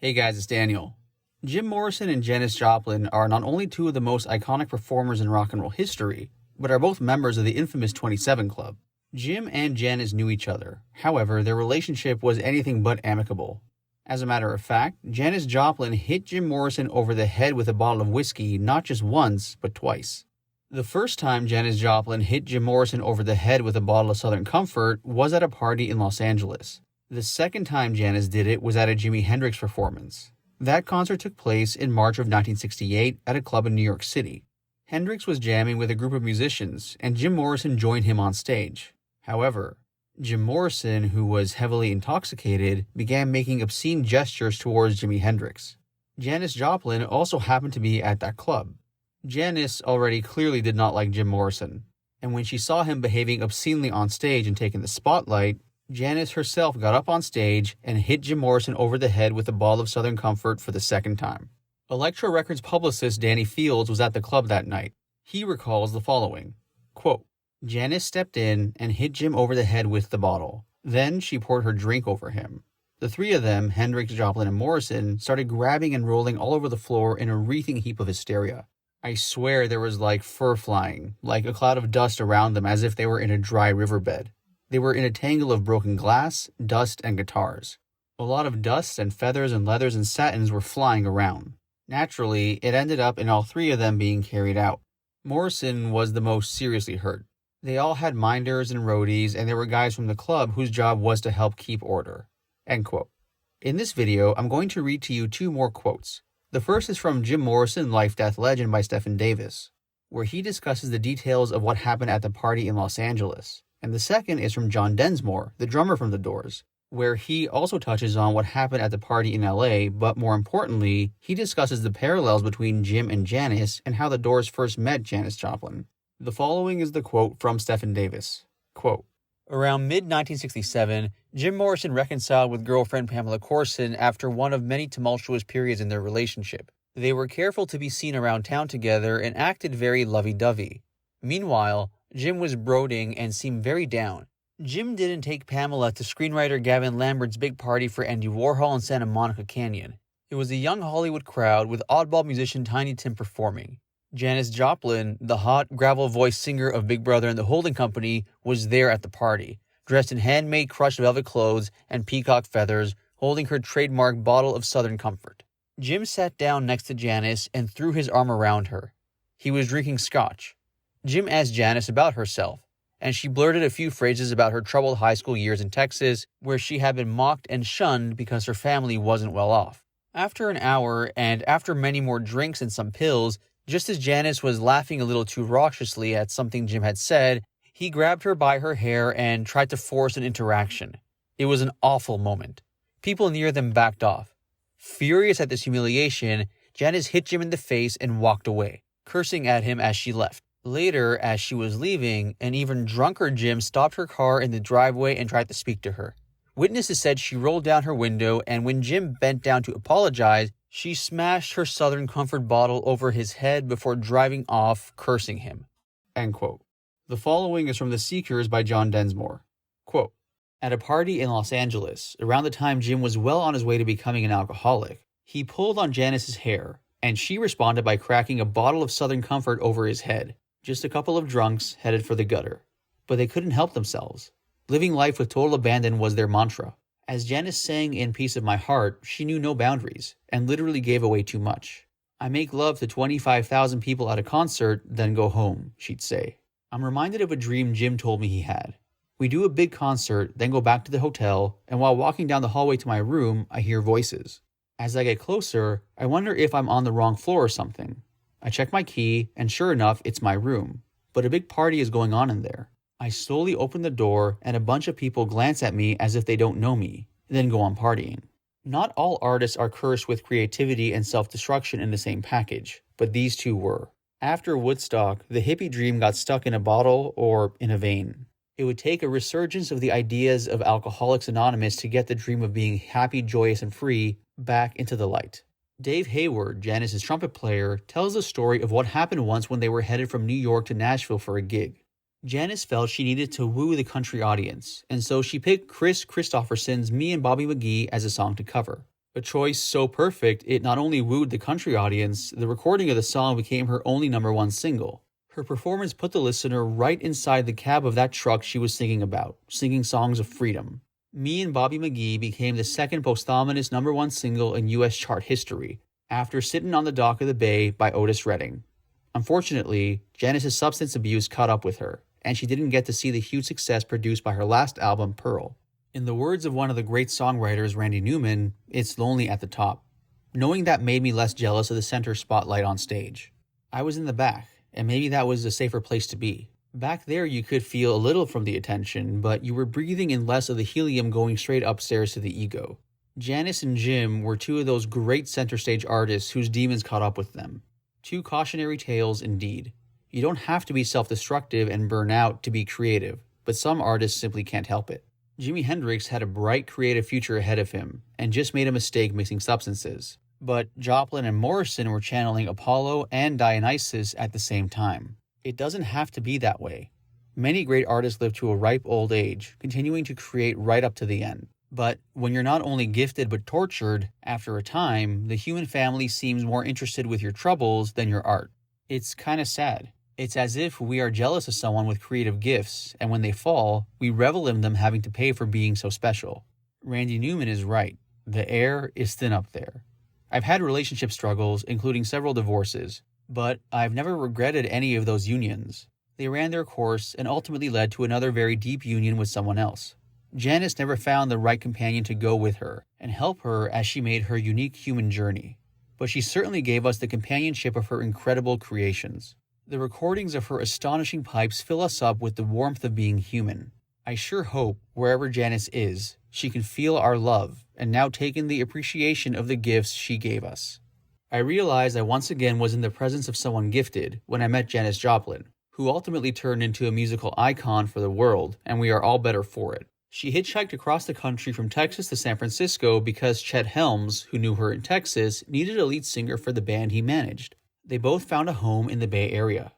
Hey guys, it's Daniel. Jim Morrison and Janis Joplin are not only two of the most iconic performers in rock and roll history, but are both members of the infamous 27 Club. Jim and Janis knew each other. However, their relationship was anything but amicable. As a matter of fact, Janis Joplin hit Jim Morrison over the head with a bottle of whiskey not just once, but twice. The first time Janis Joplin hit Jim Morrison over the head with a bottle of Southern Comfort was at a party in Los Angeles. The second time Janis did it was at a Jimi Hendrix performance. That concert took place in March of 1968 at a club in New York City. Hendrix was jamming with a group of musicians, and Jim Morrison joined him on stage. However, Jim Morrison, who was heavily intoxicated, began making obscene gestures towards Jimi Hendrix. Janis Joplin also happened to be at that club. Janis already clearly did not like Jim Morrison, and when she saw him behaving obscenely on stage and taking the spotlight, Janis herself got up on stage and hit Jim Morrison over the head with a bottle of Southern Comfort for the second time. Elektra Records publicist Danny Fields was at the club that night. He recalls the following, quote, Janis stepped in and hit Jim over the head with the bottle. Then she poured her drink over him. The three of them, Hendrix, Joplin, and Morrison, started grabbing and rolling all over the floor in a wreathing heap of hysteria. I swear there was like fur flying, like a cloud of dust around them as if they were in a dry riverbed. They were in a tangle of broken glass, dust, and guitars. A lot of dust and feathers and leathers and satins were flying around. Naturally, it ended up in all three of them being carried out. Morrison was the most seriously hurt. They all had minders and roadies, and there were guys from the club whose job was to help keep order. End quote. In this video, I'm going to read to you two more quotes. The first is from Jim Morrison, Life, Death, Legend by Stephen Davis, where he discusses the details of what happened at the party in Los Angeles. And the second is from John Densmore, the drummer from The Doors, where he also touches on what happened at the party in LA, but more importantly, he discusses the parallels between Jim and Janis and how The Doors first met Janis Joplin. The following is the quote from Stephen Davis. Quote, around mid-1967, Jim Morrison reconciled with girlfriend Pamela Courson after one of many tumultuous periods in their relationship. They were careful to be seen around town together and acted very lovey-dovey. Meanwhile, Jim was brooding and seemed very down. Jim didn't take Pamela to screenwriter Gavin Lambert's big party for Andy Warhol in Santa Monica Canyon. It was a young Hollywood crowd with oddball musician Tiny Tim performing. Janis Joplin, the hot, gravel-voiced singer of Big Brother and the Holding Company, was there at the party, dressed in handmade crushed velvet clothes and peacock feathers, holding her trademark bottle of Southern Comfort. Jim sat down next to Janis and threw his arm around her. He was drinking scotch. Jim asked Janis about herself, and she blurted a few phrases about her troubled high school years in Texas, where she had been mocked and shunned because her family wasn't well off. After an hour, and after many more drinks and some pills, just as Janis was laughing a little too raucously at something Jim had said, he grabbed her by her hair and tried to force an interaction. It was an awful moment. People near them backed off. Furious at this humiliation, Janis hit Jim in the face and walked away, cursing at him as she left. Later, as she was leaving, an even drunker Jim stopped her car in the driveway and tried to speak to her. Witnesses said she rolled down her window, and when Jim bent down to apologize, she smashed her Southern Comfort bottle over his head before driving off, cursing him. End quote. The following is from The Seekers by John Densmore. Quote, at a party in Los Angeles, around the time Jim was well on his way to becoming an alcoholic, he pulled on Janis's hair, and she responded by cracking a bottle of Southern Comfort over his head. Just a couple of drunks headed for the gutter. But they couldn't help themselves. Living life with total abandon was their mantra. As Janis sang in Piece of My Heart, she knew no boundaries, and literally gave away too much. I make love to 25,000 people at a concert, then go home, she'd say. I'm reminded of a dream Jim told me he had. We do a big concert, then go back to the hotel, and while walking down the hallway to my room, I hear voices. As I get closer, I wonder if I'm on the wrong floor or something. I check my key, and sure enough, it's my room. But a big party is going on in there. I slowly open the door, and a bunch of people glance at me as if they don't know me, then go on partying. Not all artists are cursed with creativity and self-destruction in the same package, but these two were. After Woodstock, the hippie dream got stuck in a bottle or in a vein. It would take a resurgence of the ideas of Alcoholics Anonymous to get the dream of being happy, joyous, and free back into the light. Dave Hayward, Janis's trumpet player, tells the story of what happened once when they were headed from New York to Nashville for a gig. Janis felt she needed to woo the country audience, and so she picked Chris Christopherson's Me and Bobby McGee as a song to cover. A choice so perfect, it not only wooed the country audience, the recording of the song became her only #1 single. Her performance put the listener right inside the cab of that truck she was singing about, singing songs of freedom. Me and Bobby McGee became the second posthumous #1 single in US chart history, after Sittin' on the Dock of the Bay by Otis Redding. Unfortunately, Janis's substance abuse caught up with her, and she didn't get to see the huge success produced by her last album, Pearl. In the words of one of the great songwriters, Randy Newman, it's lonely at the top. Knowing that made me less jealous of the center spotlight on stage. I was in the back, and maybe that was a safer place to be. Back there you could feel a little from the attention, but you were breathing in less of the helium going straight upstairs to the ego. Janis and Jim were two of those great center stage artists whose demons caught up with them. Two cautionary tales indeed. You don't have to be self-destructive and burn out to be creative, but some artists simply can't help it. Jimi Hendrix had a bright creative future ahead of him, and just made a mistake mixing substances. But Joplin and Morrison were channeling Apollo and Dionysus at the same time. It doesn't have to be that way. Many great artists live to a ripe old age, continuing to create right up to the end. But when you're not only gifted but tortured, after a time, the human family seems more interested with your troubles than your art. It's kind of sad. It's as if we are jealous of someone with creative gifts, and when they fall, we revel in them having to pay for being so special. Randy Newman is right. The air is thin up there. I've had relationship struggles, including several divorces, but I've never regretted any of those unions. They ran their course and ultimately led to another very deep union with someone else. Janis never found the right companion to go with her and help her as she made her unique human journey, but she certainly gave us the companionship of her incredible creations. The recordings of her astonishing pipes fill us up with the warmth of being human. I sure hope, wherever Janis is, she can feel our love and now take in the appreciation of the gifts she gave us. I realized I once again was in the presence of someone gifted when I met Janis Joplin, who ultimately turned into a musical icon for the world, and we are all better for it. She hitchhiked across the country from Texas to San Francisco because Chet Helms, who knew her in Texas, needed a lead singer for the band he managed. They both found a home in the Bay Area.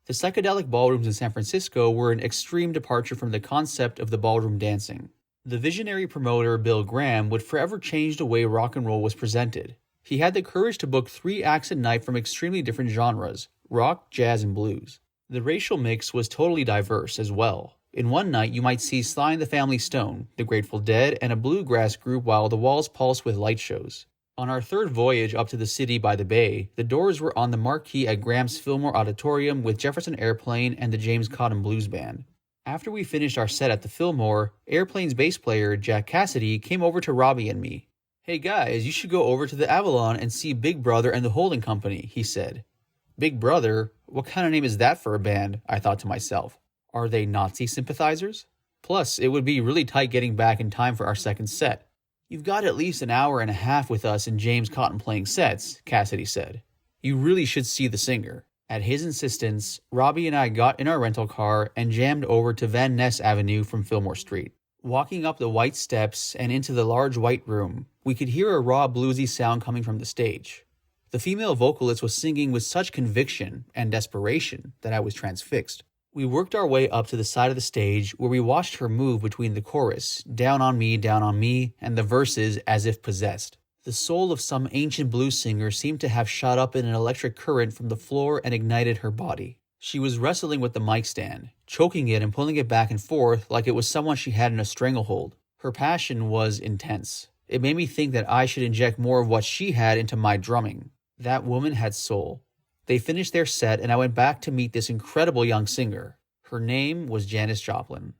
The psychedelic ballrooms in San Francisco were an extreme departure from the concept of the ballroom dancing. The visionary promoter Bill Graham would forever change the way rock and roll was presented. He had the courage to book 3 acts a night from extremely different genres: rock, jazz, and blues. The racial mix was totally diverse as well. In one night you might see Sly and the Family Stone, the Grateful Dead, and a bluegrass group while the walls pulsed with light shows. On our third voyage up to the city by the bay, the Doors were on the marquee at Graham's Fillmore Auditorium with Jefferson Airplane and the James Cotton Blues Band. After we finished our set at the Fillmore, Airplane's bass player, Jack Cassidy, came over to Robby and me. "Hey guys, you should go over to the Avalon and see Big Brother and the Holding Company," he said. Big Brother? What kind of name is that for a band? I thought to myself. Are they Nazi sympathizers? Plus, it would be really tight getting back in time for our second set. "You've got at least an hour and a half with us and James Cotton playing sets," Cassidy said. "You really should see the singer." At his insistence, Robby and I got in our rental car and jammed over to Van Ness Avenue from Fillmore Street. Walking up the white steps and into the large white room, we could hear a raw bluesy sound coming from the stage. The female vocalist was singing with such conviction and desperation that I was transfixed. We worked our way up to the side of the stage where we watched her move between the chorus, down on me, and the verses as if possessed. The soul of some ancient blues singer seemed to have shot up in an electric current from the floor and ignited her body. She was wrestling with the mic stand, choking it and pulling it back and forth like it was someone she had in a stranglehold. Her passion was intense. It made me think that I should inject more of what she had into my drumming. That woman had soul. They finished their set and I went back to meet this incredible young singer. Her name was Janis Joplin.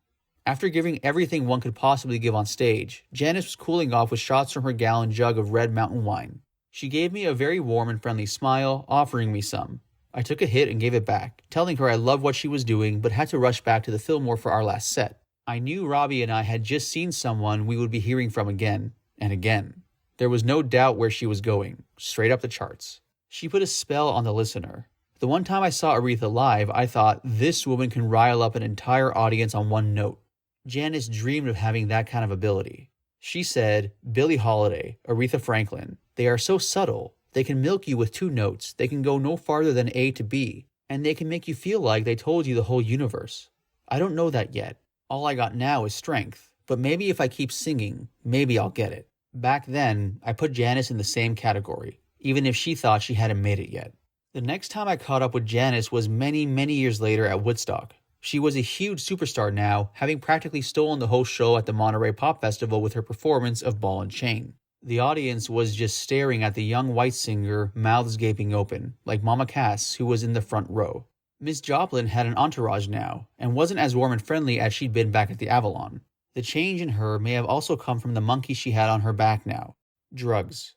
After giving everything one could possibly give on stage, Janis was cooling off with shots from her gallon jug of Red Mountain wine. She gave me a very warm and friendly smile, offering me some. I took a hit and gave it back, telling her I loved what she was doing but had to rush back to the Fillmore for our last set. I knew Robby and I had just seen someone we would be hearing from again and again. There was no doubt where she was going, straight up the charts. She put a spell on the listener. The one time I saw Aretha live, I thought, this woman can rile up an entire audience on one note. Janis dreamed of having that kind of ability. She said, Billie Holiday, Aretha Franklin, they are so subtle. They can milk you with 2 notes. They can go no farther than A to B. And they can make you feel like they told you the whole universe. I don't know that yet. All I got now is strength. But maybe if I keep singing, maybe I'll get it. Back then, I put Janis in the same category, even if she thought she hadn't made it yet. The next time I caught up with Janis was many, many years later at Woodstock. She was a huge superstar now, having practically stolen the whole show at the Monterey Pop Festival with her performance of Ball and Chain. The audience was just staring at the young white singer, mouths gaping open, like Mama Cass, who was in the front row. Miss Joplin had an entourage now, and wasn't as warm and friendly as she'd been back at the Avalon. The change in her may have also come from the monkey she had on her back now. Drugs.